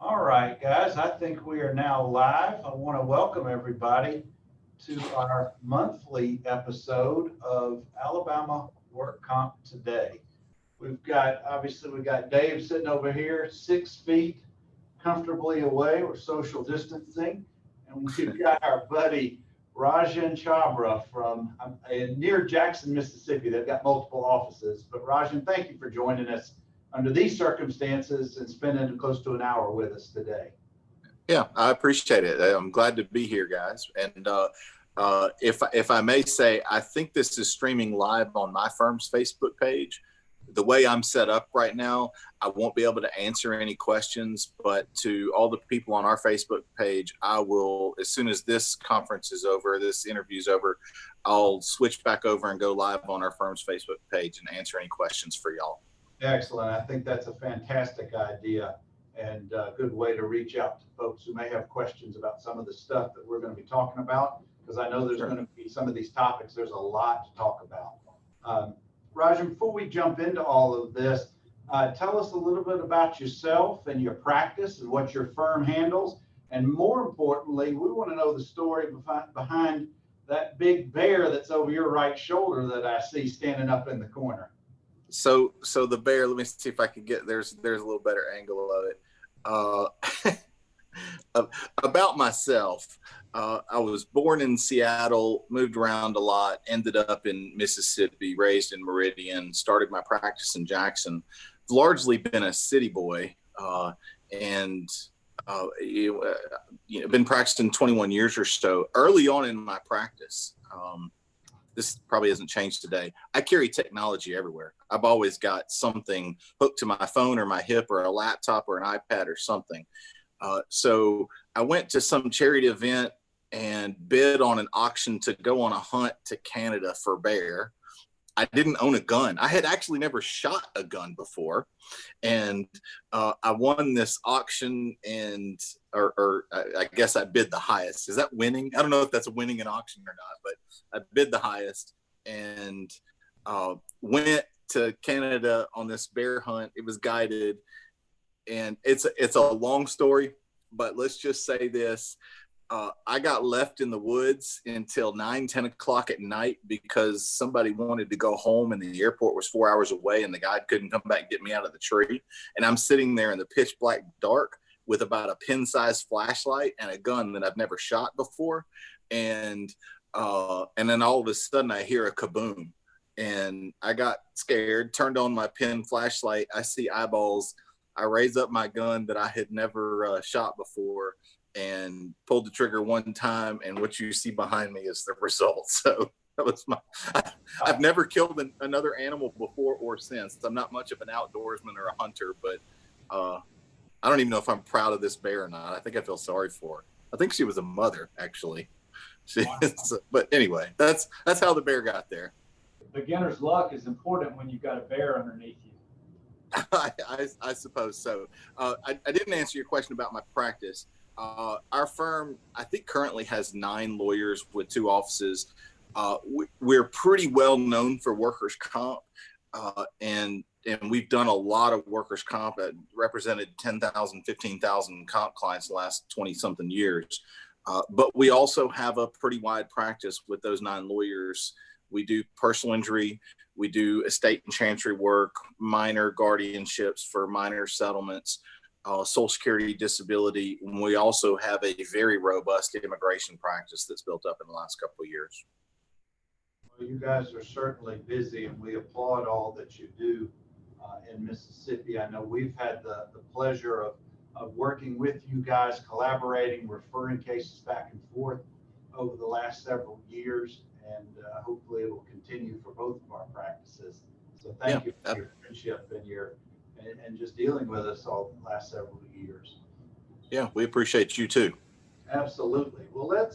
All right, guys, I think we are now live. I want to welcome everybody to our monthly episode of Alabama Work Comp Today. Obviously, we got Dave sitting over here, 6 feet comfortably away. We're social distancing. And we've got our buddy Rajan Chabra from near Jackson, Mississippi. They've got multiple offices. But Rajan, thank you for joining us under these circumstances and spending close to an hour with us today. Yeah, I appreciate it. I'm glad to be here, guys. And if I may say, I think this is streaming live on my firm's Facebook page. The way I'm set up right now, I won't be able to answer any questions, but to all the people on our Facebook page, I will, as soon as this conference is over, this interview is over, I'll switch back over and go live on our firm's Facebook page and answer any questions for y'all. Excellent. I think that's a fantastic idea and a good way to reach out to folks who may have questions about some of the stuff that we're going to be talking about, because I know there's going to be some of these topics, there's a lot to talk about. Rajan, before we jump into all of this, tell us a little bit about yourself and your practice and what your firm handles. And more importantly, we want to know the story behind that big bear that's over your right shoulder that I see standing up in the corner. So the bear, let me see if I can get, there's a little better angle of it. About myself, I was born in Seattle, moved around a lot, ended up in Mississippi, raised in Meridian, started my practice in Jackson. Largely been a city boy, and been practicing 21 years or so. Early on in my practice, this probably hasn't changed today, I carry technology everywhere. I've always got something hooked to my phone or my hip or a laptop or an iPad or something. So I went to some charity event and bid on an auction to go on a hunt to Canada for bear. I didn't own a gun. I had actually never shot a gun before. And I won this auction and, or I guess I bid the highest. Is that winning? I don't know if that's winning an auction or not, but I bid the highest and went to Canada on this bear hunt. It was guided. And it's a long story, but let's just say this. I got left in the woods until 9-10 o'clock at night because somebody wanted to go home and the airport was 4 hours away and the guide couldn't come back and get me out of the tree. And I'm sitting there in the pitch black dark with about a pin-sized flashlight and a gun that I've never shot before. And then all of a sudden I hear a kaboom and I got scared, turned on my pin flashlight. I see eyeballs. I raised up my gun that I had never shot before and pulled the trigger one time. And what you see behind me is the result. So that was I've never killed another animal before or since. I'm not much of an outdoorsman or a hunter, but I don't even know if I'm proud of this bear or not. I think I feel sorry for her. I think she was a mother, actually. Wow. But anyway, that's how the bear got there. Beginner's luck is important when you've got a bear underneath you. I suppose so. I didn't answer your question about my practice. Our firm, I think, currently has 9 lawyers with 2 offices. We're pretty well known for workers' comp, and we've done a lot of workers' comp. Represented 10,000, 15,000 comp clients the last 20-something years. But we also have a pretty wide practice with those 9 lawyers. We do personal injury. We do estate and chancery work, minor guardianships for minor settlements, Social Security, disability. And we also have a very robust immigration practice that's built up in the last couple of years. Well, you guys are certainly busy, and we applaud all that you do in Mississippi. I know we've had the pleasure of working with you guys, collaborating, referring cases back and forth over the last several years. And hopefully it will continue for both of our practices. So thank you for your friendship and just dealing with us all the last several years. Yeah, we appreciate you too. Absolutely. Well,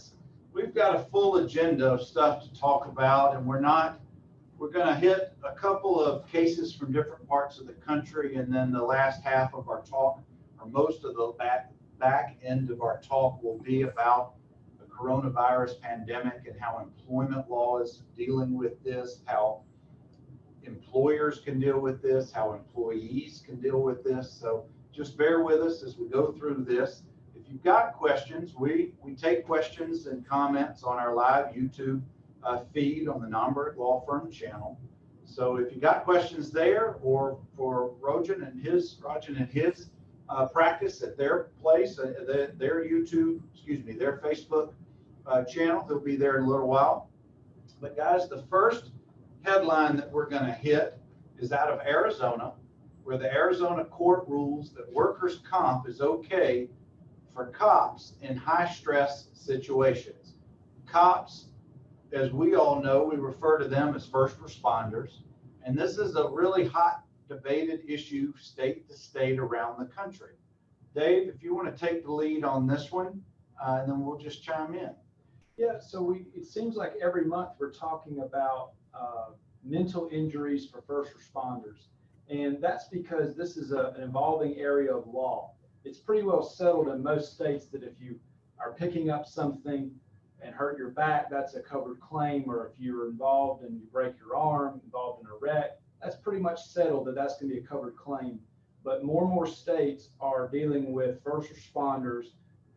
we've got a full agenda of stuff to talk about, and we're going to hit a couple of cases from different parts of the country, and then the last half of our talk, or most of the back end of our talk, will be about coronavirus pandemic and how employment law is dealing with this, how employers can deal with this, how employees can deal with this. So just bear with us as we go through this. If you've got questions, we take questions and comments on our live YouTube feed on the Nomberg Law Firm channel. So if you got questions there, or for Rojan and his practice at their place, their YouTube, their Facebook channel, he'll be there in a little while. But guys, the first headline that we're going to hit is out of Arizona, where the Arizona court rules that workers' comp is okay for cops in high-stress situations. Cops, as we all know, we refer to them as first responders, and this is a really hot debated issue state to state around the country. Dave, if you want to take the lead on this one, and then we'll just chime in. Yeah, so it seems like every month we're talking about mental injuries for first responders. And that's because this is an evolving area of law. It's pretty well settled in most states that if you are picking up something and hurt your back, that's a covered claim. Or if you're involved and you break your arm, involved in a wreck, that's pretty much settled that that's going to be a covered claim. But more and more states are dealing with first responders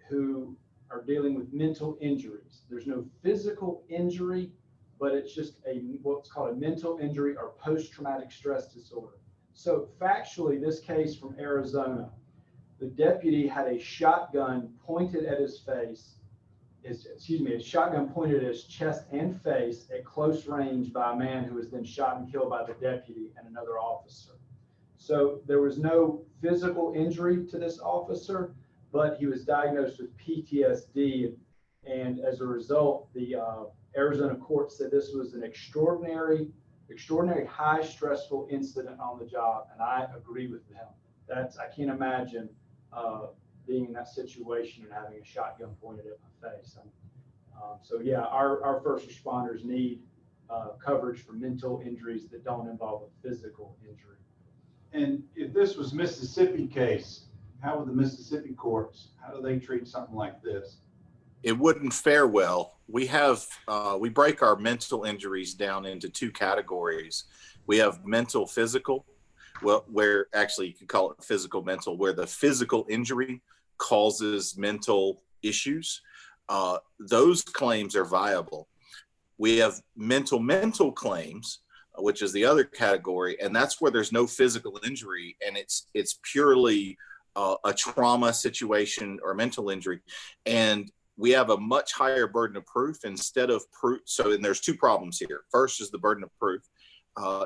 who are dealing with mental injuries. There's no physical injury, but it's just what's called a mental injury or post-traumatic stress disorder. So factually, this case from Arizona, the deputy had a shotgun pointed at his face, a shotgun pointed at his chest and face at close range by a man who was then shot and killed by the deputy and another officer. So there was no physical injury to this officer, but he was diagnosed with PTSD. And as a result, the Arizona court said this was an extraordinary high stressful incident on the job. And I agree with them. I can't imagine being in that situation and having a shotgun pointed at my face. So yeah, our first responders need coverage for mental injuries that don't involve a physical injury. And if this was Mississippi case, how would the Mississippi courts, how do they treat something like this? It wouldn't fare well. We break our mental injuries down into two categories. We have mental physical, where actually you can call it physical mental, where the physical injury causes mental issues. Those claims are viable. We have mental claims, which is the other category, and that's where there's no physical injury, and it's purely a trauma situation or mental injury, and we have a much higher burden of proof instead of proof. So, and there's two problems here. First is the burden of proof.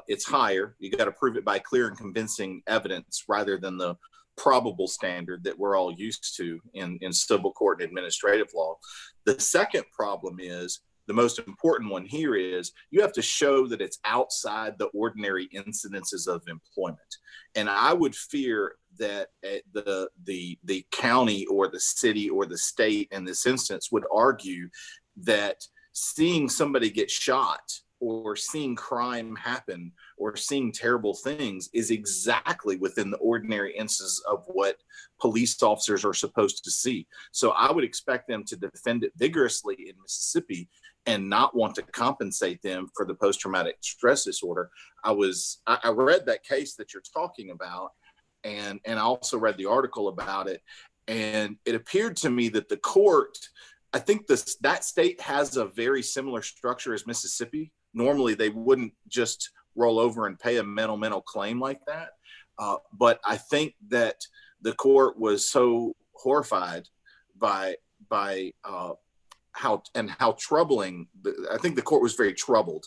It's higher. You got to prove it by clear and convincing evidence rather than the probable standard that we're all used to in civil court and administrative law. The second problem is, the most important one here is, you have to show that it's outside the ordinary incidences of employment. And I would fear that the county or the city or the state in this instance would argue that seeing somebody get shot or seeing crime happen or seeing terrible things is exactly within the ordinary instances of what police officers are supposed to see. So I would expect them to defend it vigorously in Mississippi and not want to compensate them for the post-traumatic stress disorder. I read that case that you're talking about, and I also read the article about it, and it appeared to me that the court, I think that state has a very similar structure as Mississippi. Normally, they wouldn't just roll over and pay a mental claim like that. But I think that the court was so horrified by how troubling. I think the court was very troubled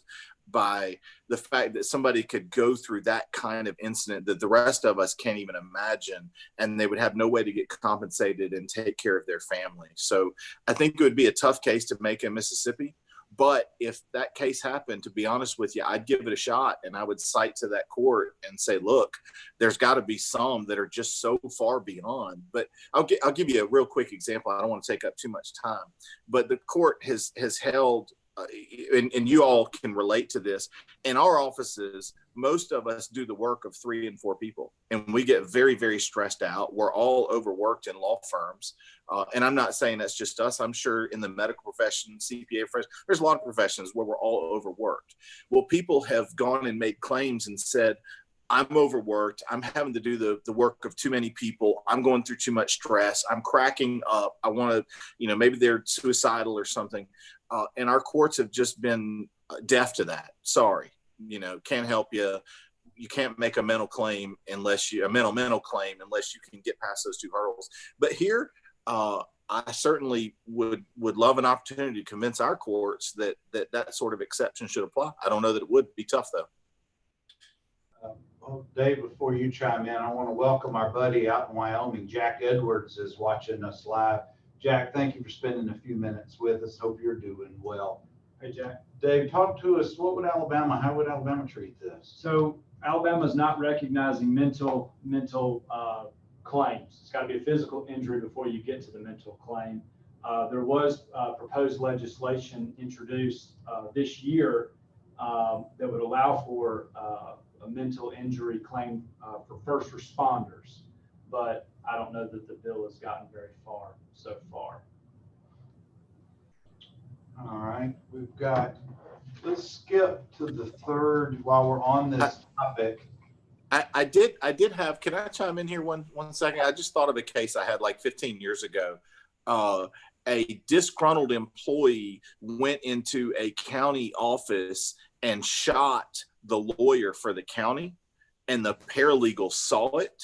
by the fact that somebody could go through that kind of incident that the rest of us can't even imagine, and they would have no way to get compensated and take care of their family. So I think it would be a tough case to make in Mississippi. But if that case happened, to be honest with you, I'd give it a shot, and I would cite to that court and say, look, there's got to be some that are just so far beyond. But I'll give you a real quick example. I don't want to take up too much time, but the court has held, and you all can relate to this. In our offices, most of us do the work of 3 and 4 people, and we get very, very stressed out. We're all overworked in law firms. And I'm not saying that's just us. I'm sure in the medical profession, CPA profession, there's a lot of professions where we're all overworked. Well, people have gone and made claims and said, I'm overworked. I'm having to do the work of too many people. I'm going through too much stress. I'm cracking up. I want to, maybe they're suicidal or something. And our courts have just been deaf to that. Sorry, can't help you. You can't make a mental claim unless you can get past those two hurdles. But here, I certainly would love an opportunity to convince our courts that sort of exception should apply. I don't know that it would be tough though. Well, Dave, before you chime in, I want to welcome our buddy out in Wyoming. Jack Edwards is watching us live. Jack, thank you for spending a few minutes with us. Hope you're doing well. Hey, Jack. Dave, talk to us. How would Alabama treat this? So Alabama is not recognizing mental claims. It's got to be a physical injury before you get to the mental claim. There was proposed legislation introduced this year that would allow for a mental injury claim for first responders, but I don't know that the bill has gotten very far so far. All right, let's skip to the third while we're on this topic. I did have, can I chime in here one second? I just thought of a case I had like 15 years ago. A disgruntled employee went into a county office and shot the lawyer for the county, and the paralegal saw it.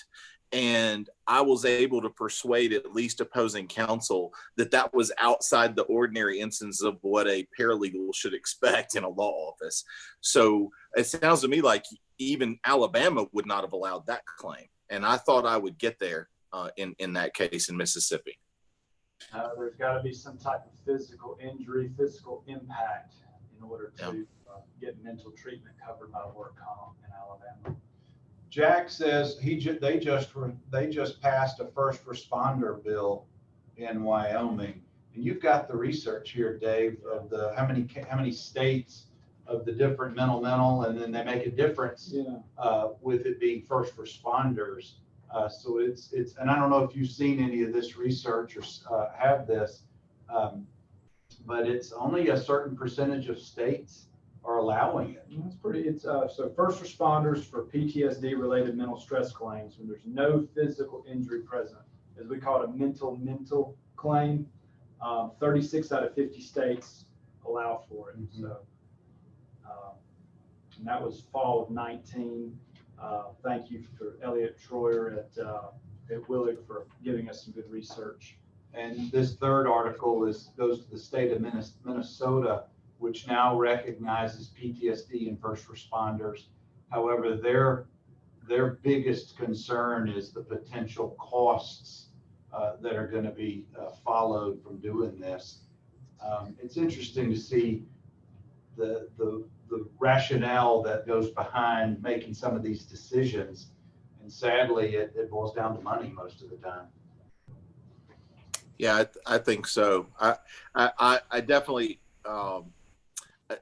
And I was able to persuade at least opposing counsel that was outside the ordinary instance of what a paralegal should expect in a law office. So it sounds to me like even Alabama would not have allowed that claim. And I thought I would get there in that case in Mississippi. There's got to be some type of physical injury, physical impact in order to get mental treatment covered by work comp in Alabama. Jack says they just passed a first responder bill in Wyoming, and you've got the research here, Dave, of the how many states of the different mental, and then they make a difference with it being first responders. So it's and I don't know if you've seen any of this research or have this, but it's only a certain percentage of states are allowing it. So first responders for PTSD related mental stress claims when there's no physical injury present, as we call it, a mental claim. 36 out of 50 states allow for it. Mm-hmm. So and that was fall of 19. Thank you for Elliot Troyer at Willig for giving us some good research. And this third article goes to the state of Minnesota, which now recognizes PTSD in first responders. However, their biggest concern is the potential costs that are going to be followed from doing this. It's interesting to see the rationale that goes behind making some of these decisions, and sadly, it boils down to money most of the time. Yeah, I think so. I definitely.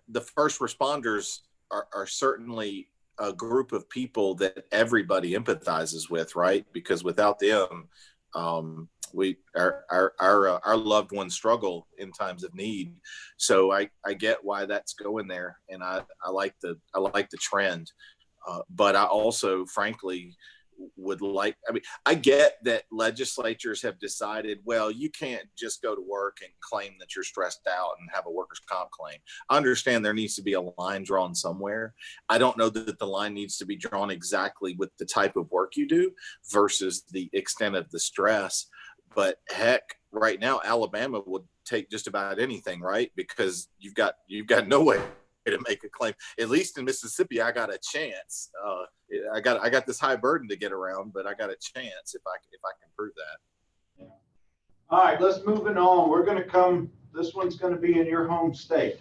The first responders are certainly a group of people that everybody empathizes with, right? Because without them, our loved ones struggle in times of need. So I get why that's going there, and I like the trend. But I also, frankly, I get that legislatures have decided, well, you can't just go to work and claim that you're stressed out and have a workers' comp claim. I understand there needs to be a line drawn somewhere. I don't know that the line needs to be drawn exactly with the type of work you do versus the extent of the stress. But heck, right now, Alabama would take just about anything, right? Because you've got no way to make a claim. At least in Mississippi, I got a chance. I got this high burden to get around, but I got a chance if I can prove that. Yeah. All right, let's move it on. This one's going to be in your home state.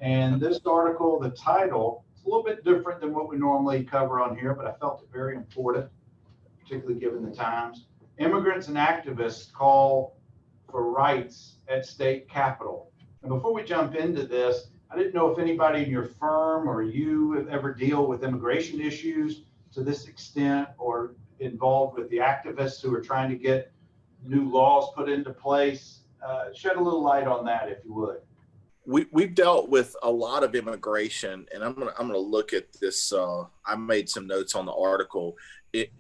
And this article, the title, it's a little bit different than what we normally cover on here, but I felt it very important, particularly given the times. Immigrants and activists call for rights at state capitol. And before we jump into this, I didn't know if anybody in your firm or you ever deal with immigration issues to this extent, or involved with the activists who are trying to get new laws put into place. Shed a little light on that, if you would. we've dealt with a lot of immigration, and I'm gonna look at this. I made some notes on the article. It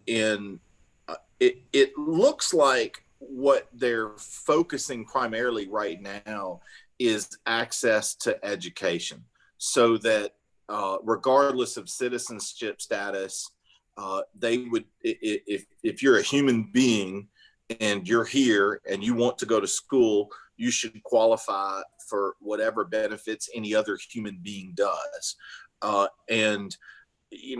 looks like what they're focusing primarily right now is access to education, so that regardless of citizenship status, they would, if you're a human being and you're here and you want to go to school, you should qualify for whatever benefits any other human being does. And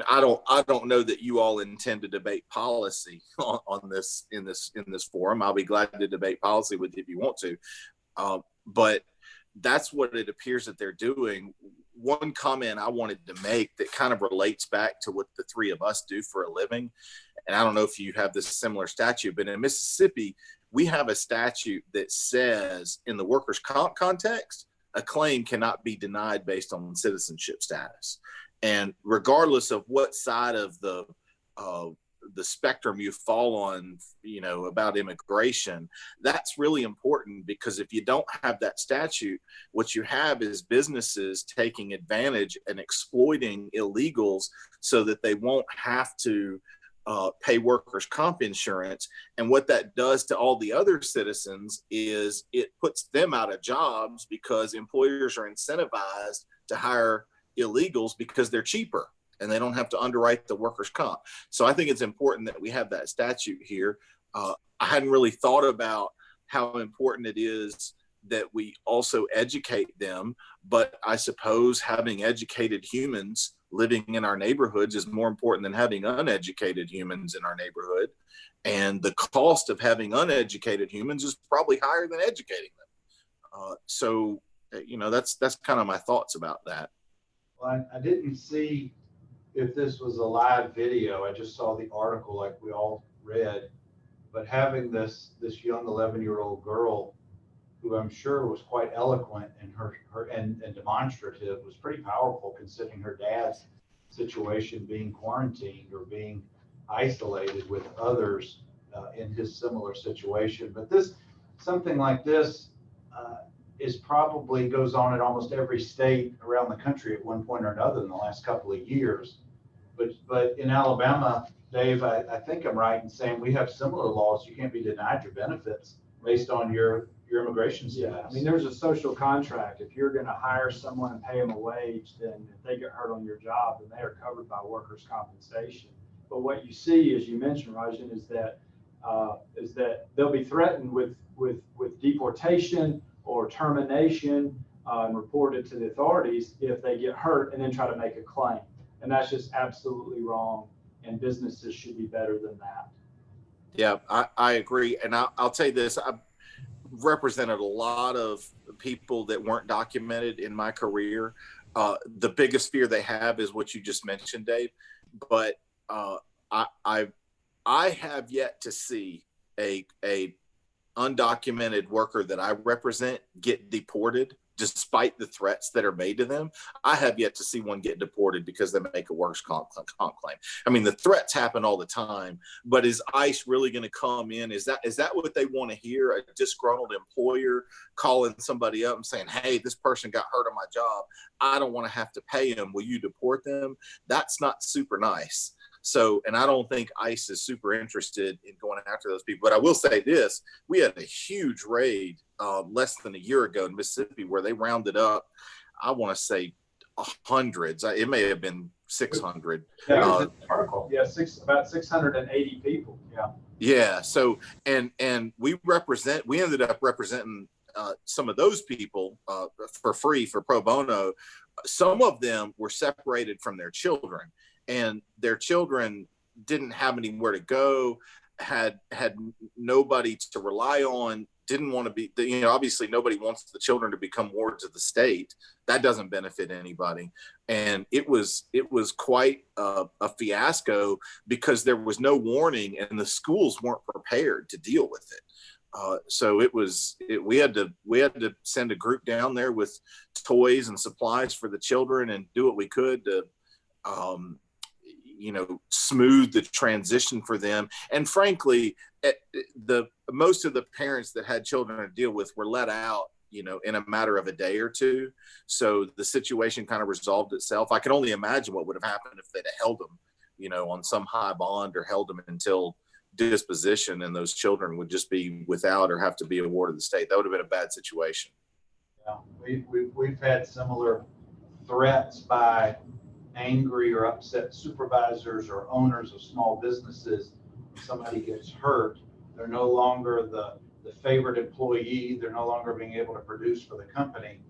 I don't know that you all intend to debate policy on this in this forum. I'll be glad to debate policy with you if you want to, but that's what it appears that they're doing. One comment I wanted to make that kind of relates back to what the three of us do for a living, and I don't know if you have this similar statute, but in Mississippi, we have a statute that says in the workers' comp context, a claim cannot be denied based on citizenship status. And regardless of what side of the spectrum you fall on, about immigration, that's really important, because if you don't have that statute, what you have is businesses taking advantage and exploiting illegals so that they won't have to pay workers' comp insurance. And what that does to all the other citizens is it puts them out of jobs, because employers are incentivized to hire illegals because they're cheaper and they don't have to underwrite the workers' comp. So I think it's important that we have that statute here. I hadn't really thought about how important it is that we also educate them, but I suppose having educated humans living in our neighborhoods is more important than having uneducated humans in our neighborhood. And the cost of having uneducated humans is probably higher than educating them. So that's kind of my thoughts about that. Well, I didn't see if this was a live video. I just saw the article like we all read, but having this young 11-year-old girl, who I'm sure was quite eloquent and and demonstrative, was pretty powerful, considering her dad's situation, being quarantined or being isolated with others in his similar situation. But something like this is probably goes on in almost every state around the country at one point or another in the last couple of years. But in Alabama, Dave, I think I'm right in saying we have similar laws. You can't be denied your benefits based on your immigration status. Yeah, I mean, there's a social contract. If you're going to hire someone and pay them a wage, then if they get hurt on your job, then they are covered by workers' compensation. But what you see, as you mentioned, Rajan, is that they'll be threatened with deportation or termination and reported to the authorities if they get hurt, and then try to make a claim. And that's just absolutely wrong. And businesses should be better than that. Yeah, I agree. And I'll tell you this, I've represented a lot of people that weren't documented in my career. The biggest fear they have is what you just mentioned, Dave. But I have yet to see a undocumented worker that I represent get deported despite the threats that are made to them. I have yet to see one get deported because they make a workers' comp claim. I mean, the threats happen all the time, but is ICE really going to come in? Is that what they want to hear? A disgruntled employer calling somebody up and saying, hey, this person got hurt on my job. I don't want to have to pay them. Will you deport them? That's not super nice. So, and I don't think ICE is super interested in going after those people. But I will say this, we had a huge raid less than a year ago in Mississippi where they rounded up, I want to say hundreds. It may have been 600. Yeah, article. Yeah, about 680 people. Yeah. Yeah. So, and we ended up representing some of those people for free, for pro bono. Some of them were separated from their children, and their children didn't have anywhere to go, had nobody to rely on, didn't want to be, obviously nobody wants the children to become wards of the state. That doesn't benefit anybody. And it was quite a fiasco because there was no warning and the schools weren't prepared to deal with it. So we had to send a group down there with toys and supplies for the children and do what we could to, smooth the transition for them. And frankly, most of the parents that had children to deal with were let out in a matter of a day or two. So the situation kind of resolved itself. I can only imagine what would have happened if they'd have held them, on some high bond, or held them until disposition, and those children would just be without or have to be awarded the state. That would have been a bad situation. Yeah, we've had similar threats by angry or upset supervisors or owners of small businesses. Somebody gets hurt, they're no longer the favorite employee, they're no longer being able to produce for the company,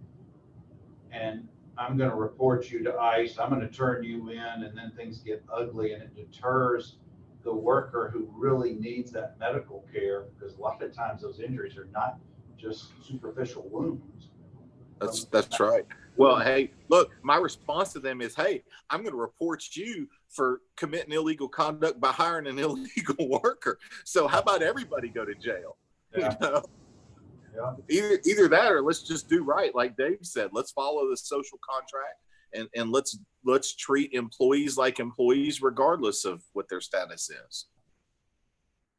and I'm going to report you to ICE, I'm going to turn you in, and then things get ugly, and it deters the worker who really needs that medical care, because a lot of times those injuries are not just superficial wounds. That's right. Well, hey, look, my response to them is, hey, I'm going to report you for committing illegal conduct by hiring an illegal worker. So how about everybody go to jail? Yeah. Yeah. Either that, or let's just do right. Like Dave said, let's follow the social contract, and let's treat employees like employees regardless of what their status is.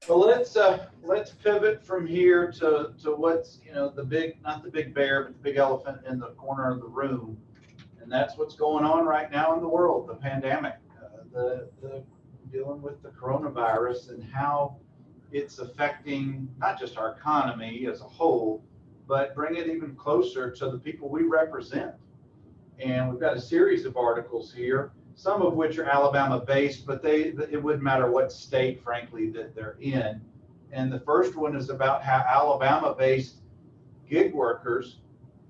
Well, let's pivot from here to what's, the big, not the big bear, but the big elephant in the corner of the room. And that's what's going on right now in the world, the pandemic, the dealing with the coronavirus, and how it's affecting not just our economy as a whole, but bring it even closer to the people we represent. And we've got a series of articles here, some of which are Alabama-based, but it wouldn't matter what state, frankly, that they're in. And the first one is about how Alabama-based gig workers,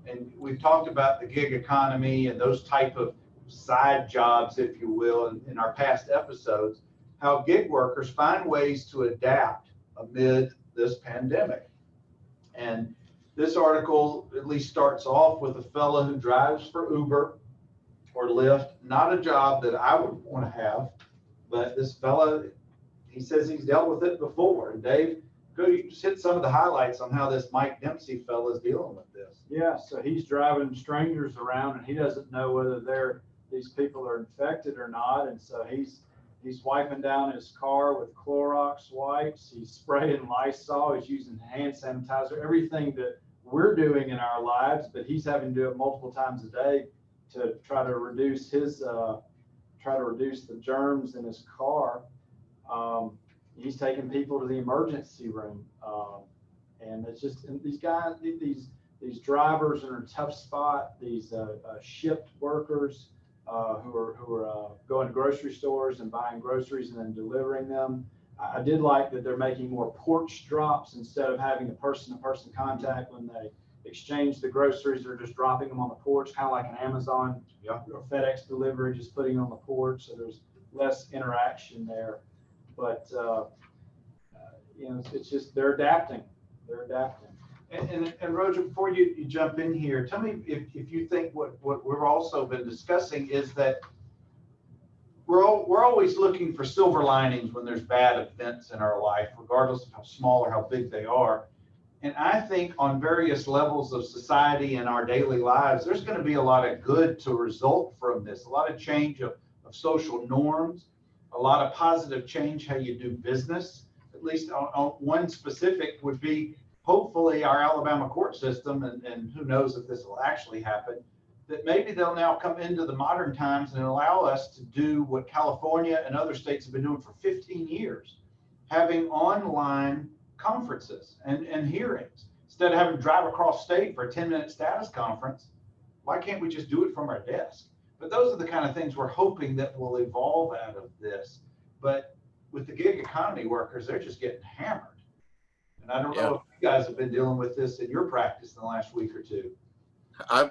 and we've talked about the gig economy and those type of side jobs, if you will, in our past episodes, how gig workers find ways to adapt amid this pandemic. And this article at least starts off with a fellow who drives for Uber or Lyft, not a job that I would want to have, but this fellow, he says he's dealt with it before. And Dave, you just hit some of the highlights on how this Mike Dempsey fellow is dealing with this. Yeah, so he's driving strangers around, and he doesn't know whether these people are infected or not, and so he's wiping down his car with Clorox wipes, he's spraying Lysol, he's using hand sanitizer, everything that we're doing in our lives, but he's having to do it multiple times a day to try to reduce the germs in his car. He's taking people to the emergency room, and it's just, and these guys, these drivers are in a tough spot. These shipped workers who are going to grocery stores and buying groceries and then delivering them. I did like that they're making more porch drops instead of having a person-to-person contact when they exchange the groceries. They're just dropping them on the porch, kind of like an Amazon or FedEx delivery, just putting them on the porch. So there's less interaction there. But it's just they're adapting. And Roger, before you jump in here, tell me if you think what we've also been discussing is that we're always looking for silver linings when there's bad events in our life, regardless of how small or how big they are. And I think on various levels of society and our daily lives, there's going to be a lot of good to result from this, a lot of change of social norms, a lot of positive change how you do business. At least on one specific would be hopefully our Alabama court system, and who knows if this will actually happen, that maybe they'll now come into the modern times and allow us to do what California and other states have been doing for 15 years, having online conferences and hearings. Instead of having to drive across state for a 10-minute status conference, why can't we just do it from our desk? But those are the kind of things we're hoping that will evolve out of this. But with the gig economy workers, they're just getting hammered. And I don't know if you guys have been dealing with this in your practice in the last week or two. I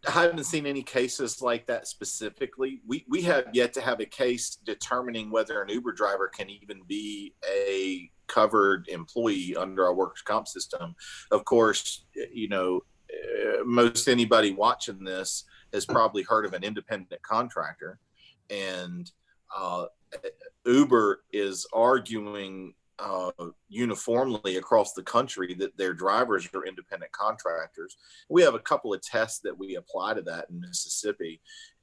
haven't seen any cases like that specifically. We have yet to have a case determining whether an Uber driver can even be a covered employee under our workers' comp system. Of course, most anybody watching this has probably heard of an independent contractor, and Uber is arguing uniformly across the country that their drivers are independent contractors. We have a couple of tests that we apply to that in Mississippi,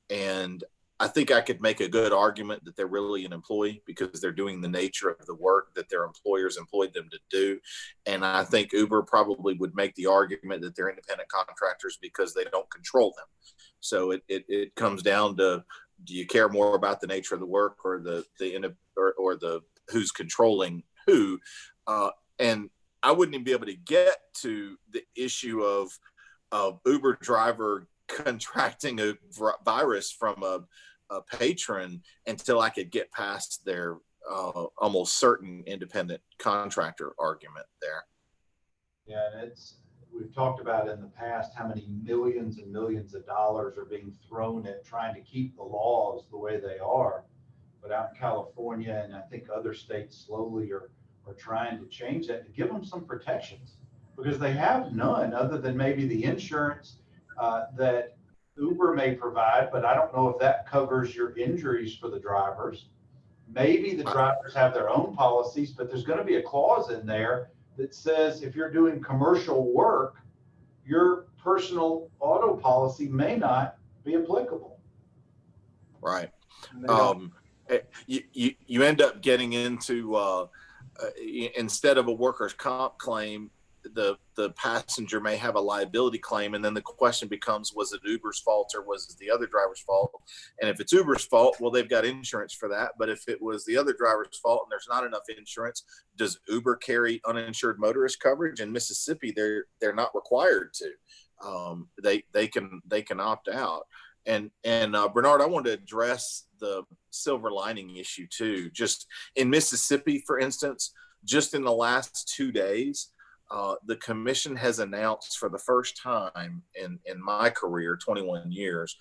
and I think I could make a good argument that they're really an employee because they're doing the nature of the work that their employers employed them to do. And I think Uber probably would make the argument that they're independent contractors because they don't control them. So it comes down to, do you care more about the nature of the work or the who's controlling who? And I wouldn't even be able to get to the issue of Uber driver contracting a virus from a patron until I could get past their almost certain independent contractor argument there. Yeah, and we've talked about in the past how many millions and millions of dollars are being thrown at trying to keep the laws the way they are. But out in California, and I think other states slowly are trying to change that to give them some protections, because they have none other than maybe the insurance that Uber may provide, but I don't know if that covers your injuries for the drivers. Maybe the drivers have their own policies, but there's going to be a clause in there that says if you're doing commercial work, your personal auto policy may not be applicable. Right. You end up getting into instead of a workers' comp claim, the passenger may have a liability claim, and then the question becomes, was it Uber's fault or was it the other driver's fault? And if it's Uber's fault, well, they've got insurance for that. But if it was the other driver's fault and there's not enough insurance, does Uber carry uninsured motorist coverage? In Mississippi, they're not required to. They can opt out. And Bernard, I wanted to address the silver lining issue too. Just in Mississippi, for instance, just in the last 2 days, the commission has announced for the first time in my career, 21 years,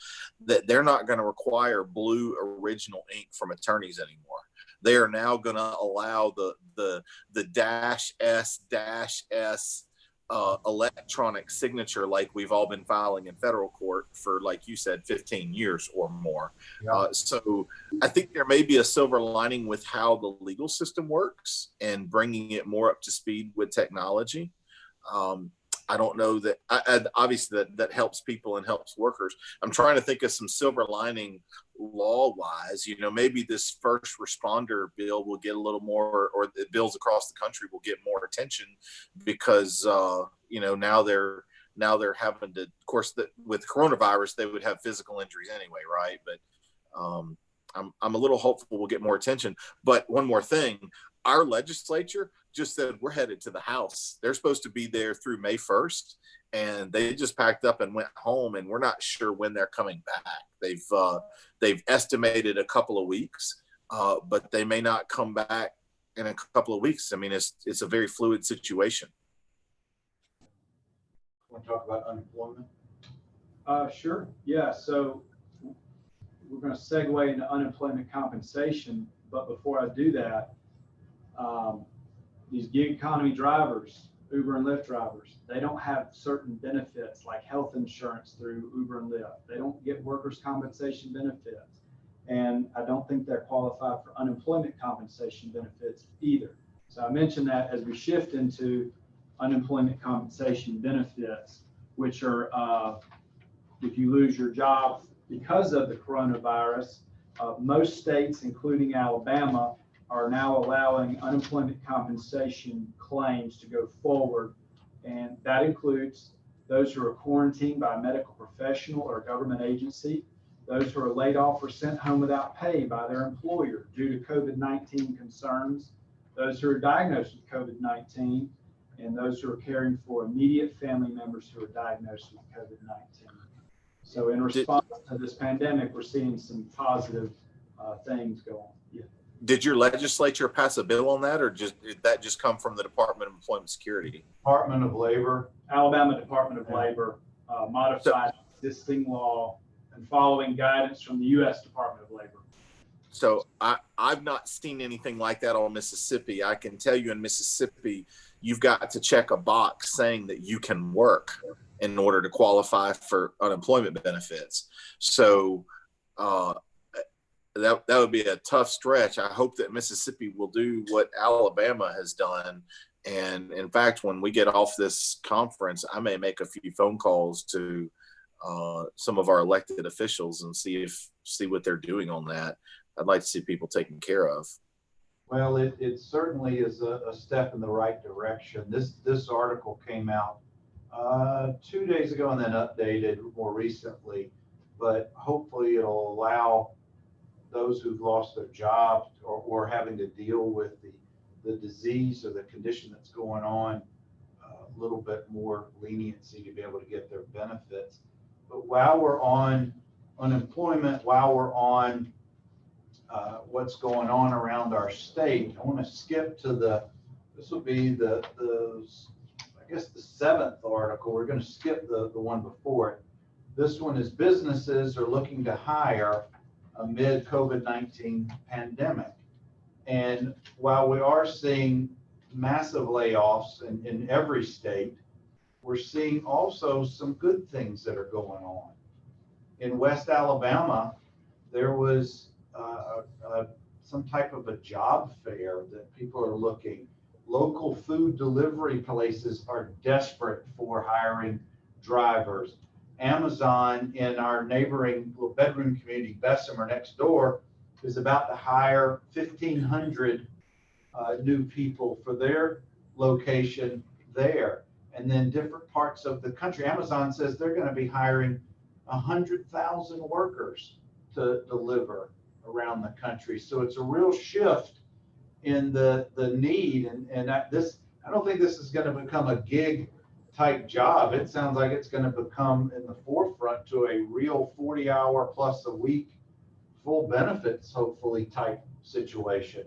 that they're not going to require blue original ink from attorneys anymore. They are now going to allow the -S electronic signature, like we've all been filing in federal court for, like you said, 15 years or more. Yeah. So I think there may be a silver lining with how the legal system works and bringing it more up to speed with technology. I don't know that obviously that helps people and helps workers. I'm trying to think of some silver lining law wise. Maybe this first responder bill will get a little more, or the bills across the country will get more attention because now they're having to, of course, with coronavirus they would have physical injuries anyway, right? But I'm a little hopeful we'll get more attention. But one more thing, our legislature just said we're headed to the House. They're supposed to be there through May 1st, and they just packed up and went home, and we're not sure when they're coming back. They've estimated a couple of weeks, but they may not come back in a couple of weeks. I mean, it's a very fluid situation. Want to talk about unemployment? Sure. Yeah. So we're going to segue into unemployment compensation, but before I do that, these gig economy drivers, Uber and Lyft drivers, they don't have certain benefits like health insurance through Uber and Lyft. They don't get workers' compensation benefits. And I don't think they're qualified for unemployment compensation benefits either. So I mentioned that as we shift into unemployment compensation benefits, which are if you lose your job because of the coronavirus, most states, including Alabama, are now allowing unemployment compensation claims to go forward. And that includes those who are quarantined by a medical professional or a government agency, those who are laid off or sent home without pay by their employer due to COVID-19 concerns, those who are diagnosed with COVID-19, and those who are caring for immediate family members who are diagnosed with COVID-19. So in response to this pandemic, we're seeing some positive things go on. Yeah. Did your legislature pass a bill on that, or did that just come from the Department of Employment Security? Department of Labor. Alabama Department of Labor modified existing law and following guidance from the U.S. Department of Labor. So I've not seen anything like that on Mississippi. I can tell you in Mississippi, you've got to check a box saying that you can work in order to qualify for unemployment benefits. So that would be a tough stretch. I hope that Mississippi will do what Alabama has done. And in fact, when we get off this conference, I may make a few phone calls to some of our elected officials and see what they're doing on that. I'd like to see people taken care of. Well, it certainly is a step in the right direction. This article came out 2 days ago and then updated more recently, but hopefully it'll allow those who've lost their jobs or having to deal with the disease or the condition that's going on a little bit more leniency to be able to get their benefits. But while we're on unemployment, while we're on what's going on around our state, I want to skip to this will be I guess the 7th article. We're going to skip the one before it. This one is businesses are looking to hire amid COVID-19 pandemic. And while we are seeing massive layoffs in every state, we're seeing also some good things that are going on. In West Alabama, there was some type of a job fair that people are looking. Local food delivery places are desperate for hiring drivers. Amazon in our neighboring little bedroom community, Bessemer next door, is about to hire 1,500 new people for their location there. And then different parts of the country, Amazon says they're going to be hiring 100,000 workers to deliver around the country. So it's a real shift in the need. And I don't think this is going to become a gig type job. It sounds like it's going to become in the forefront to a real 40-hour plus a week, full benefits, hopefully, type situation.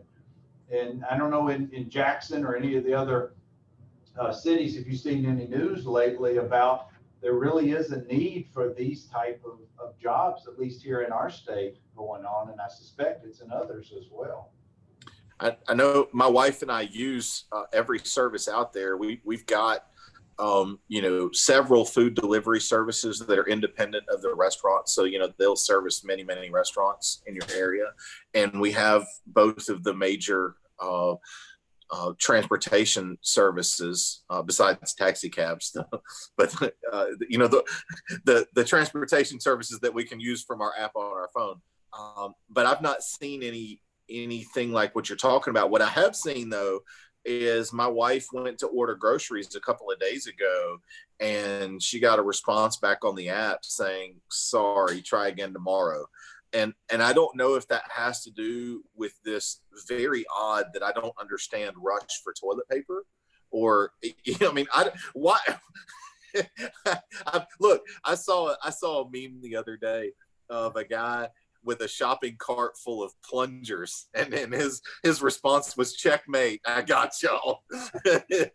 And I don't know in Jackson or any of the other cities, if you've seen any news lately about there really is a need for these type of jobs, at least here in our state, going on, and I suspect it's in others as well. I know my wife and I use every service out there. We've got several food delivery services that are independent of the restaurant. So, they'll service many, many restaurants in your area. And we have both of the major transportation services besides taxi cabs, but the transportation services that we can use from our app on our phone. But I've not seen anything like what you're talking about. What I have seen though is my wife went to order groceries a couple of days ago and she got a response back on the app saying, sorry, try again tomorrow. And I don't know if that has to do with this very odd that I don't understand rush for toilet paper, or why? Look, I saw a meme the other day of a guy with a shopping cart full of plungers, and his response was, checkmate, I got y'all.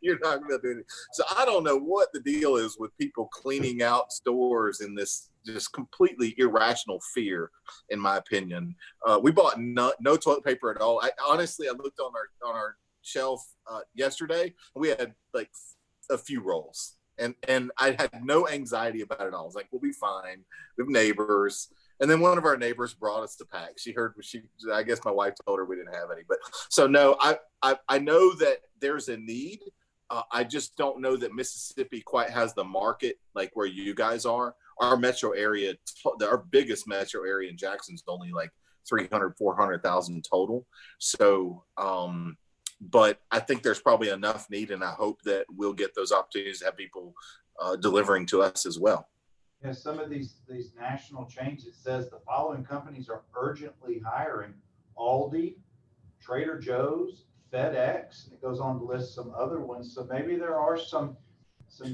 You're not gonna do it. So I don't know what the deal is with people cleaning out stores in this just completely irrational fear, in my opinion. We bought no toilet paper at all. I looked on our shelf yesterday, and we had like a few rolls, and I had no anxiety about it all. I was like, we'll be fine. We have neighbors. And then one of our neighbors brought us the pack. I guess my wife told her we didn't have any. But so no, I know that there's a need. I just don't know that Mississippi quite has the market like where you guys are. Our metro area, our biggest metro area in Jackson's only like 300, 400,000 total. So, but I think there's probably enough need, and I hope that we'll get those opportunities to have people delivering to us as well. Yeah, some of these national chains, it says the following companies are urgently hiring: Aldi, Trader Joe's, FedEx, and it goes on to list some other ones. So maybe there are some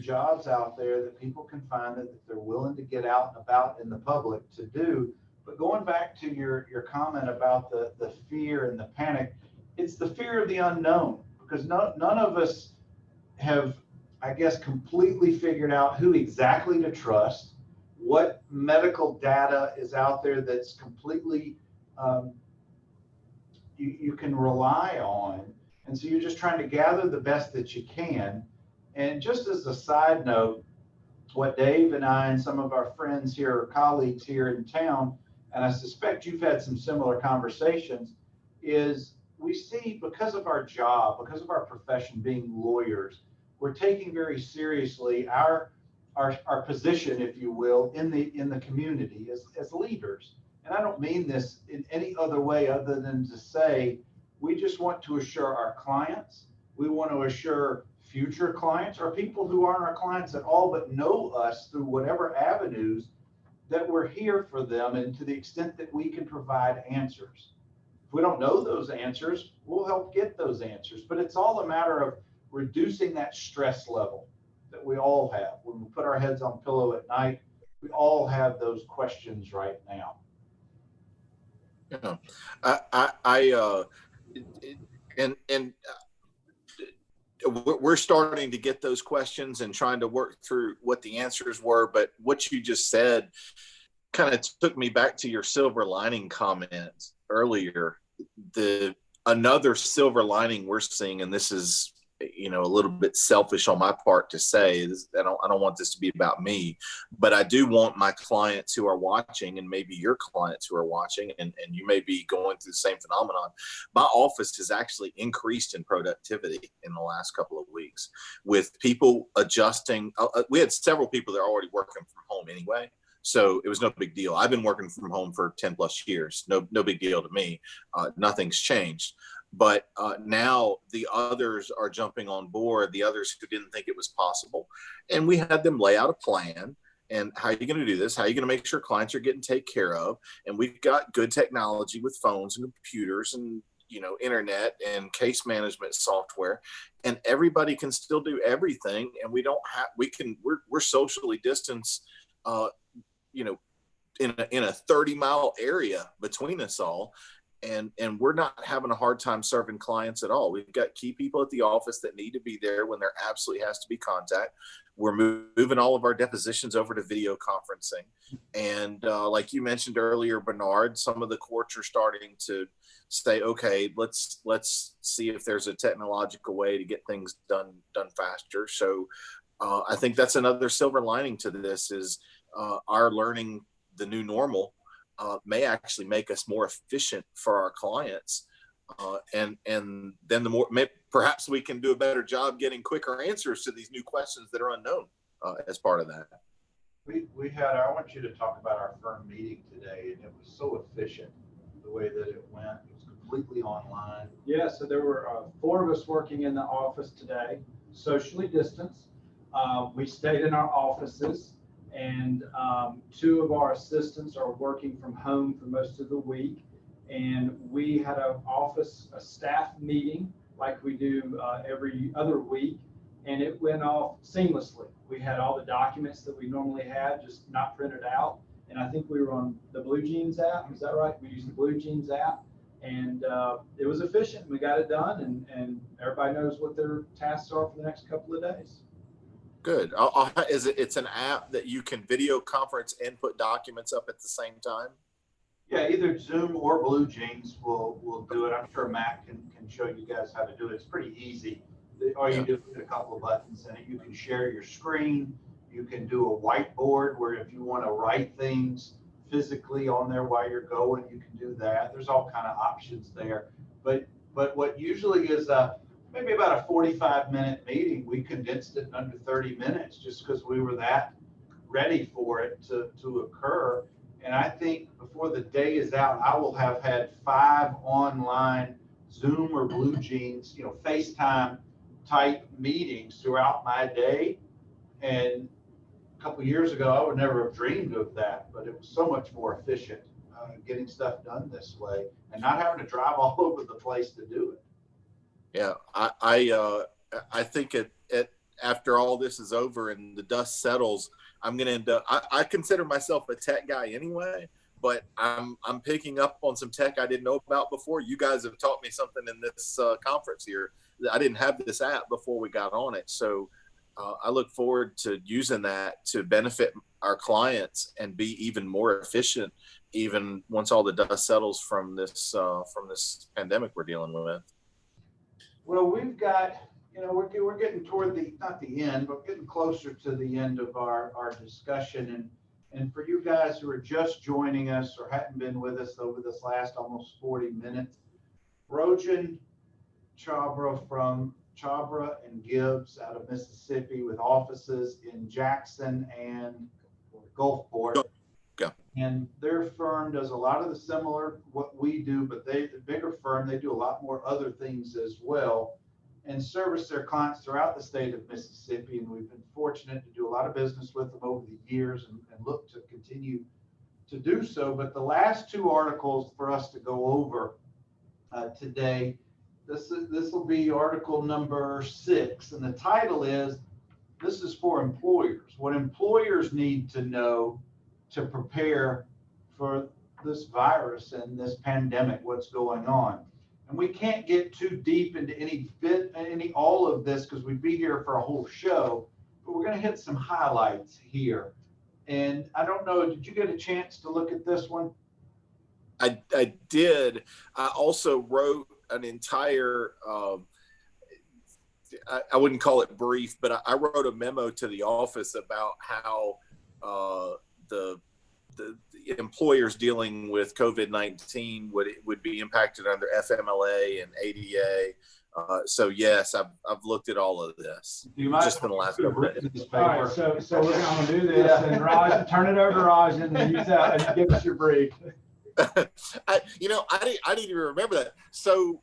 jobs out there that people can find that they're willing to get out and about in the public to do. But going back to your comment about the fear and the panic, it's the fear of the unknown, because none of us have, I guess, completely figured out who exactly to trust, what medical data is out there that's completely you can rely on. And so you're just trying to gather the best that you can. And just as a side note, what Dave and I and some of our friends here, colleagues here in town, and I suspect you've had some similar conversations, is we see, because of our job, because of our profession being lawyers, we're taking very seriously our our position, if you will, in the community as leaders. And I don't mean this in any other way other than to say, we just want to assure our clients, we want to assure future clients or people who aren't our clients at all, but know us through whatever avenues, that we're here for them, and to the extent that we can provide answers. If we don't know those answers, we'll help get those answers. But it's all a matter of reducing that stress level that we all have. When we put our heads on pillow at night, we all have those questions right now. Yeah, I and we're starting to get those questions and trying to work through what the answers were. But what you just said kind of took me back to your silver lining comment earlier. Another silver lining we're seeing, and this is, a little bit selfish on my part to say, is I don't want this to be about me, but I do want my clients who are watching, and maybe your clients who are watching, and you may be going through the same phenomenon. My office has actually increased in productivity in the last couple of weeks with people adjusting. We had several people that are already working from home anyway, so it was no big deal. I've been working from home for 10 plus years. No big deal to me. Nothing's changed. But now the others are jumping on board, the others who didn't think it was possible. And we had them lay out a plan. And how are you going to do this? How are you going to make sure clients are getting taken care of? And we've got good technology with phones and computers and, internet and case management software. And everybody can still do everything. And we're socially distanced, in a 30-mile area between us all. And we're not having a hard time serving clients at all. We've got key people at the office that need to be there when there absolutely has to be contact. We're moving all of our depositions over to video conferencing. And like you mentioned earlier, Bernard, some of the courts are starting to say, okay, let's see if there's a technological way to get things done faster. So I think that's another silver lining to this is our learning the new normal may actually make us more efficient for our clients. And then perhaps we can do a better job getting quicker answers to these new questions that are unknown as part of that. I want you to talk about our firm meeting today, and it was so efficient the way that it went. It was completely online. Yeah, so there were 4 of us working in the office today, socially distanced. We stayed in our offices. And 2 of our assistants are working from home for most of the week. And we had a staff meeting like we do every other week, and it went off seamlessly. We had all the documents that we normally had, just not printed out. And I think we were on the Blue Jeans app. Is that right? We used the Blue Jeans app, and it was efficient. We got it done, and everybody knows what their tasks are for the next couple of days. Good. It's an app that you can video conference and put documents up at the same time? Yeah, either Zoom or Blue Jeans will do it. I'm sure Matt can show you guys how to do it. It's pretty easy. All you do is hit a couple of buttons in it. You can share your screen. You can do a whiteboard where if you want to write things physically on there while you're going, you can do that. There's all kind of options there. But what usually is maybe about a 45-minute meeting, we condensed it in under 30 minutes just because we were that ready for it to occur. And I think before the day is out, I will have had 5 online Zoom or Blue Jeans, FaceTime type meetings throughout my day. And a couple of years ago, I would never have dreamed of that, but it was so much more efficient getting stuff done this way and not having to drive all over the place to do it. Yeah, I think after all this is over and the dust settles, I'm going to end up. I consider myself a tech guy anyway, but I'm picking up on some tech I didn't know about before. You guys have taught me something in this conference here. I didn't have this app before we got on it, so I look forward to using that to benefit our clients and be even more efficient, even once all the dust settles from this pandemic we're dealing with. Well, we've got, we're getting toward not the end, but getting closer to the end of our discussion. And for you guys who are just joining us or hadn't been with us over this last almost 40 minutes, Rojan Chabra from Chabra and Gibbs out of Mississippi with offices in Jackson and Gulfport. Yeah. And their firm does a lot of the similar what we do, but the bigger firm, they do a lot more other things as well and service their clients throughout the state of Mississippi. And we've been fortunate to do a lot of business with them over the years and look to continue to do so. But the last two articles for us to go over today, this will be article number 6. And the title is, this is for employers. What employers need to know to prepare for this virus and this pandemic, what's going on. And we can't get too deep into all of this because we'd be here for a whole show, but we're going to hit some highlights here. And I don't know, did you get a chance to look at this one? I did. I also wrote an entire, I wouldn't call it brief, but I wrote a memo to the office about how the employers dealing with COVID-19 would be impacted under FMLA and ADA. So yes, I've looked at all of this. Just in the last couple of days. All right, so we're going to do this, and Raj, turn it over to Raj, and use that and give us your brief. I didn't even remember that. So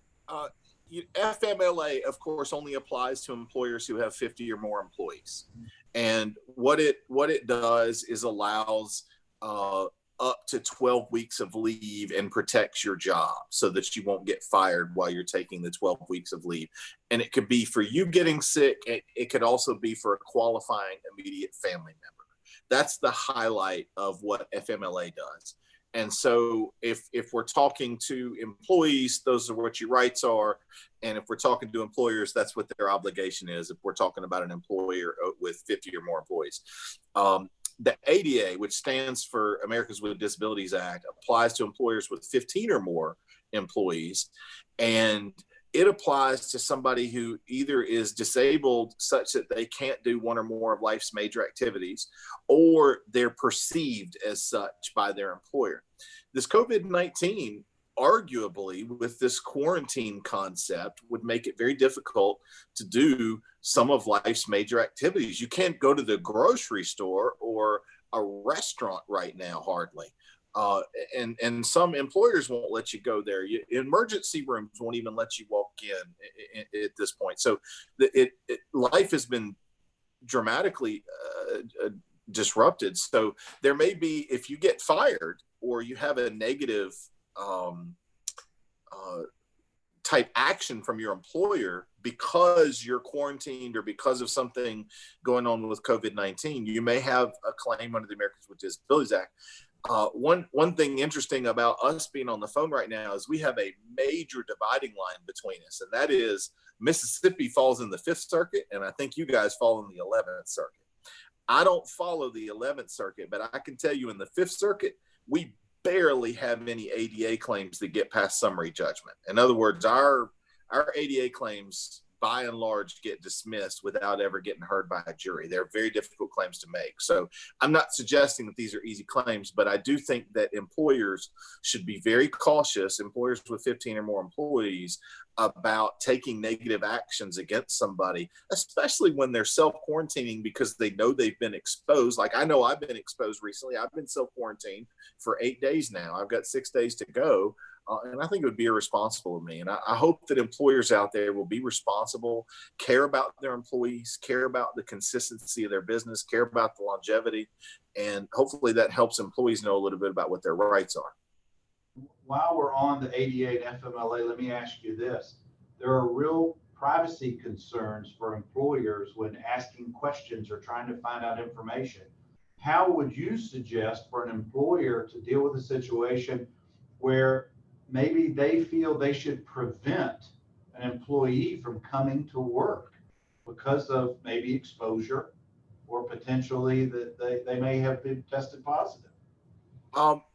FMLA, of course, only applies to employers who have 50 or more employees. And what it does is allows up to 12 weeks of leave and protects your job so that you won't get fired while you're taking the 12 weeks of leave. And it could be for you getting sick. It could also be for a qualifying immediate family member. That's the highlight of what FMLA does. And so if we're talking to employees, those are what your rights are. And if we're talking to employers, that's what their obligation is. If we're talking about an employer with 50 or more employees. The ADA, which stands for Americans with Disabilities Act, applies to employers with 15 or more employees. And it applies to somebody who either is disabled such that they can't do one or more of life's major activities, or they're perceived as such by their employer. This COVID-19, arguably, with this quarantine concept, would make it very difficult to do some of life's major activities. You can't go to the grocery store or a restaurant right now, hardly. And some employers won't let you go there. Emergency rooms won't even let you walk in at this point. So life has been dramatically disrupted. So there may be, if you get fired or you have a negative type action from your employer because you're quarantined or because of something going on with COVID-19, you may have a claim under the Americans with Disabilities Act. One thing interesting about us being on the phone right now is we have a major dividing line between us, and that is Mississippi falls in the 5th Circuit, and I think you guys fall in the 11th Circuit. I don't follow the 11th Circuit, but I can tell you in the 5th Circuit, we barely have any ADA claims that get past summary judgment. In other words, our ADA claims by and large get dismissed without ever getting heard by a jury. They're very difficult claims to make. So I'm not suggesting that these are easy claims, but I do think that employers should be very cautious, employers with 15 or more employees, about taking negative actions against somebody, especially when they're self-quarantining because they know they've been exposed. Like I know I've been exposed recently. I've been self-quarantined for 8 days now. I've got 6 days to go. And I think it would be irresponsible of me. And I hope that employers out there will be responsible, care about their employees, care about the consistency of their business, care about the longevity. And hopefully that helps employees know a little bit about what their rights are. While we're on the ADA and FMLA, let me ask you this. There are real privacy concerns for employers when asking questions or trying to find out information. How would you suggest for an employer to deal with a situation where maybe they feel they should prevent an employee from coming to work because of maybe exposure or potentially that they may have been tested positive?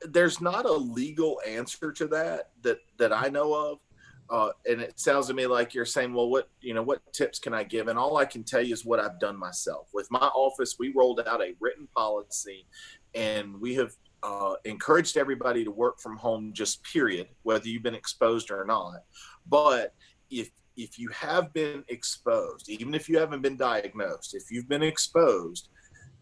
There's not a legal answer to that I know of. And it sounds to me like you're saying, well, what tips can I give? And all I can tell you is what I've done myself. With my office, we rolled out a written policy, and we have encouraged everybody to work from home, just period, whether you've been exposed or not. But if you have been exposed, even if you haven't been diagnosed, if you've been exposed,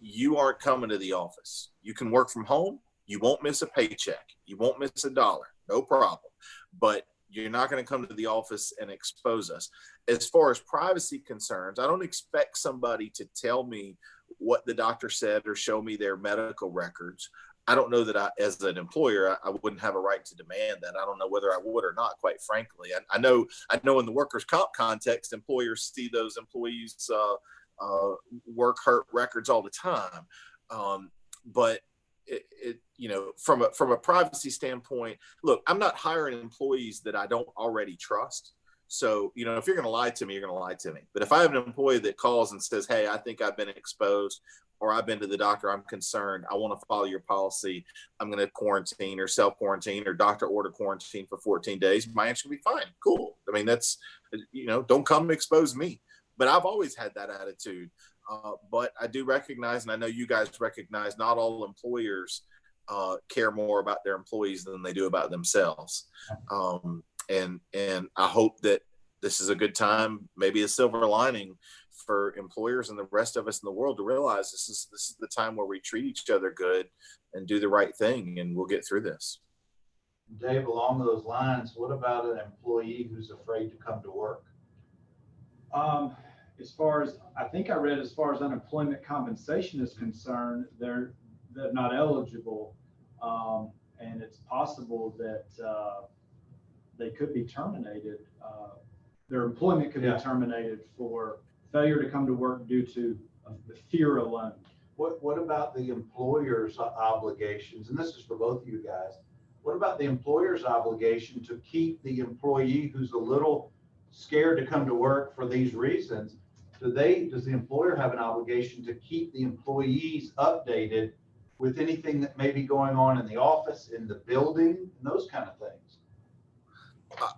you aren't coming to the office. You can work from home. You won't miss a paycheck. You won't miss $1, no problem. But you're not going to come to the office and expose us. As far as privacy concerns, I don't expect somebody to tell me what the doctor said or show me their medical records. I don't know that I, as an employer, I wouldn't have a right to demand that. I don't know whether I would or not, quite frankly. I know in the workers' comp context, employers see those employees' work hurt records all the time. But from a privacy standpoint, look, I'm not hiring employees that I don't already trust. So, if you're going to lie to me, you're going to lie to me. But if I have an employee that calls and says, hey, I think I've been exposed, or I've been to the doctor, I'm concerned, I want to follow your policy, I'm going to quarantine or self-quarantine or doctor order quarantine for 14 days, my answer will be fine, cool. I mean, that's, don't come expose me. But I've always had that attitude. But I do recognize, and I know you guys recognize, not all employers care more about their employees than they do about themselves. And I hope that this is a good time, maybe a silver lining for employers and the rest of us in the world to realize this is the time where we treat each other good and do the right thing, and we'll get through this. Dave, along those lines, what about an employee who's afraid to come to work? As far as unemployment compensation is concerned, they're not eligible, and it's possible that they could be terminated. Their employment could be terminated for failure to come to work due to the fear alone. What about the employer's obligations? And this is for both of you guys. What about the employer's obligation to keep the employee who's a little scared to come to work for these reasons? Does the employer have an obligation to keep the employees updated with anything that may be going on in the office, in the building, and those kind of things?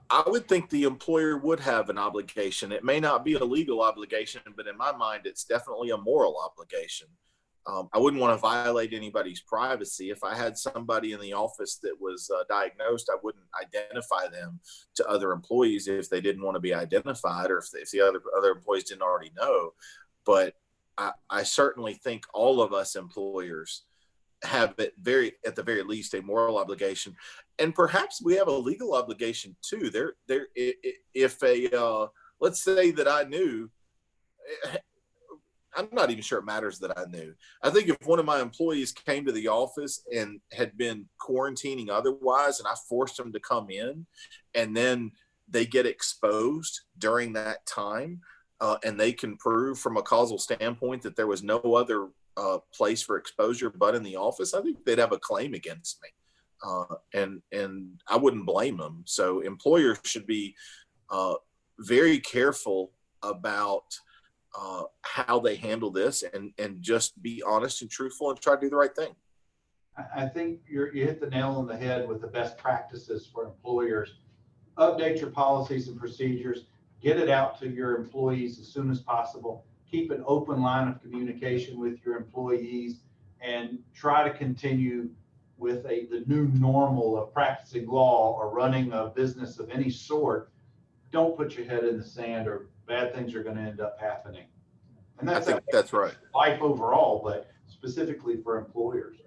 I would think the employer would have an obligation. It may not be a legal obligation, but in my mind, it's definitely a moral obligation. I wouldn't want to violate anybody's privacy. If I had somebody in the office that was diagnosed, I wouldn't identify them to other employees if they didn't want to be identified, or if the other employees didn't already know. But I certainly think all of us employers have at the very least a moral obligation, and perhaps we have a legal obligation too. If let's say that I knew, I'm not even sure it matters that I knew. I think if one of my employees came to the office and had been quarantining otherwise, and I forced them to come in, and then they get exposed during that time, and they can prove from a causal standpoint that there was no other place for exposure but in the office, I think they'd have a claim against me, and I wouldn't blame them. So employers should be very careful about how they handle this, and just be honest and truthful and try to do the right thing. I think you hit the nail on the head with the best practices for employers. Update your policies and procedures, get it out to your employees as soon as possible. Keep an open line of communication with your employees, and try to continue with the new normal of practicing law or running a business of any sort. Don't put your head in the sand, or bad things are going to end up happening. And I think that's right. Life overall, but specifically for employers.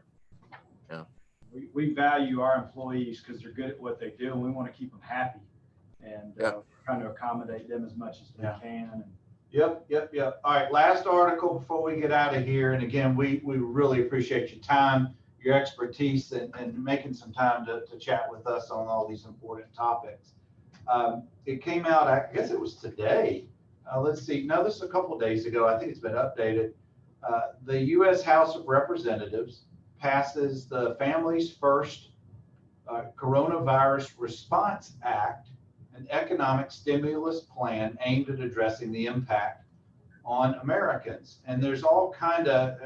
Yeah. We value our employees because they're good at what they do, and we want to keep them happy, and trying to accommodate them as much as we can. And Yep. All right, last article before we get out of here. And again, we really appreciate your time, your expertise, and making some time to chat with us on all these important topics. It came out, I guess it was today. Let's see. No, this is a couple of days ago. I think it's been updated. The U.S. House of Representatives passes the Families First Coronavirus Response Act, an economic stimulus plan aimed at addressing the impact on Americans. And there's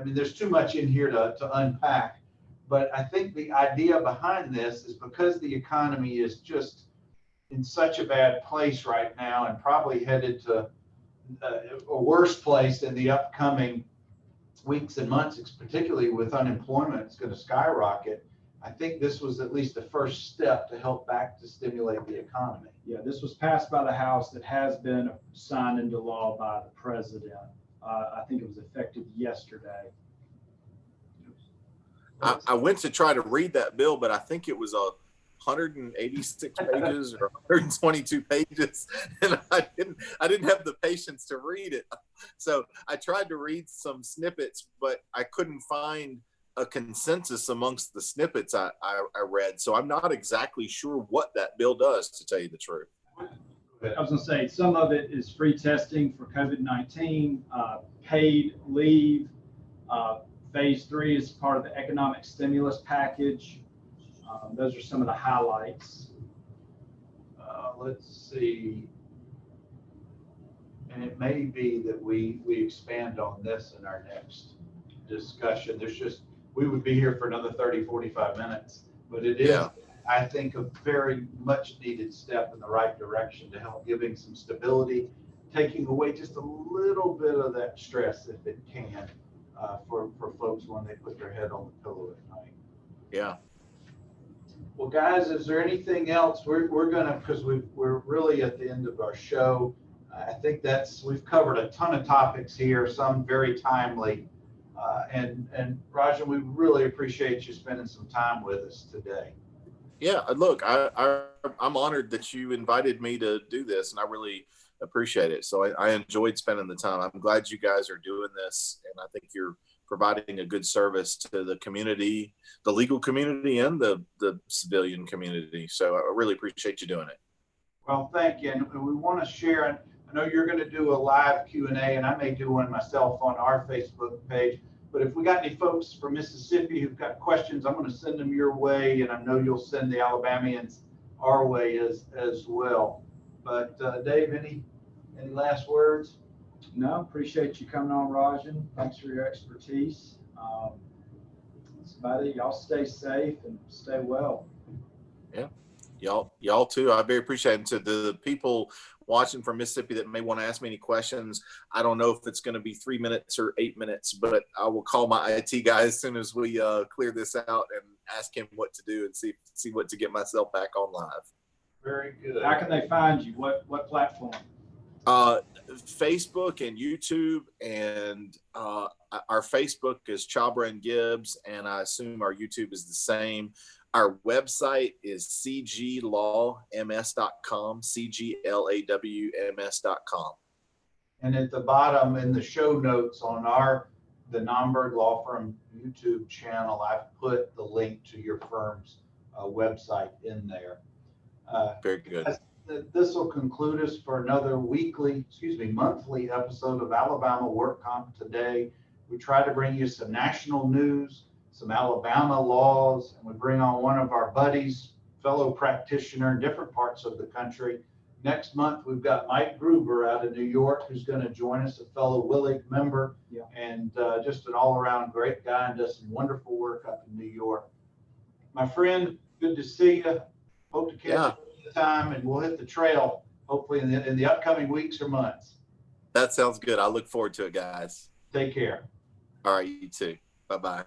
there's too much in here to unpack. But I think the idea behind this is because the economy is just in such a bad place right now, and probably headed to a worse place in the upcoming weeks and months, particularly with unemployment, it's going to skyrocket. I think this was at least the first step to help back to stimulate the economy. Yeah, this was passed by the House. It has been signed into law by the president. I think it was effective yesterday. I went to try to read that bill, but I think it was 186 pages or 122 pages, and I didn't have the patience to read it. So I tried to read some snippets, but I couldn't find a consensus amongst the snippets I read. So I'm not exactly sure what that bill does, to tell you the truth. I was going to say, some of it is free testing for COVID-19, paid leave. Phase 3 is part of the economic stimulus package. Those are some of the highlights. Let's see. And it may be that we expand on this in our next discussion. We would be here for another 30, 45 minutes, but it is, yeah, I think, a very much needed step in the right direction to help giving some stability, taking away just a little bit of that stress, if it can, for folks when they put their head on the pillow at night. Yeah. Well, guys, is there anything else? We're gonna, because we're really at the end of our show. I think we've covered a ton of topics here, some very timely. And Rajan, we really appreciate you spending some time with us today. Yeah, look, I'm honored that you invited me to do this, and I really appreciate it. So I enjoyed spending the time. I'm glad you guys are doing this, and I think you're providing a good service to the community, the legal community, and the civilian community. So I really appreciate you doing it. Well, thank you. And we want to share, and I know you're going to do a live Q&A, and I may do one myself on our Facebook page. But if we got any folks from Mississippi who've got questions, I'm going to send them your way, and I know you'll send the Alabamians our way as well. But Dave, any last words? No, appreciate you coming on, Rajan. Thanks for your expertise. That's about it. Y'all stay safe and stay well. Yeah, y'all too. I very appreciate it. To the people watching from Mississippi that may want to ask me any questions, I don't know if it's going to be 3 minutes or 8 minutes, but I will call my IT guy as soon as we clear this out and ask him what to do and see what to get myself back on live. Very good. How can they find you? What platform? Facebook and YouTube, and our Facebook is Chabra and Gibbs, and I assume our YouTube is the same. Our website is cglawms.com, cglawms.com. And at the bottom in the show notes on the Nomberg Law Firm YouTube channel, I've put the link to your firm's website in there. Very good. This will conclude us for another monthly episode of Alabama Work Comp Today. We try to bring you some national news, some Alabama laws, and we bring on one of our buddies, fellow practitioner in different parts of the country. Next month, we've got Mike Gruber out of New York, who's going to join us, a fellow Willig member, and just an all-around great guy, and does some wonderful work up in New York. My friend, good to see you. Hope to catch you time, and we'll hit the trail hopefully in the upcoming weeks or months. That sounds good. I look forward to it, guys. Take care. All right, you too. Bye-bye.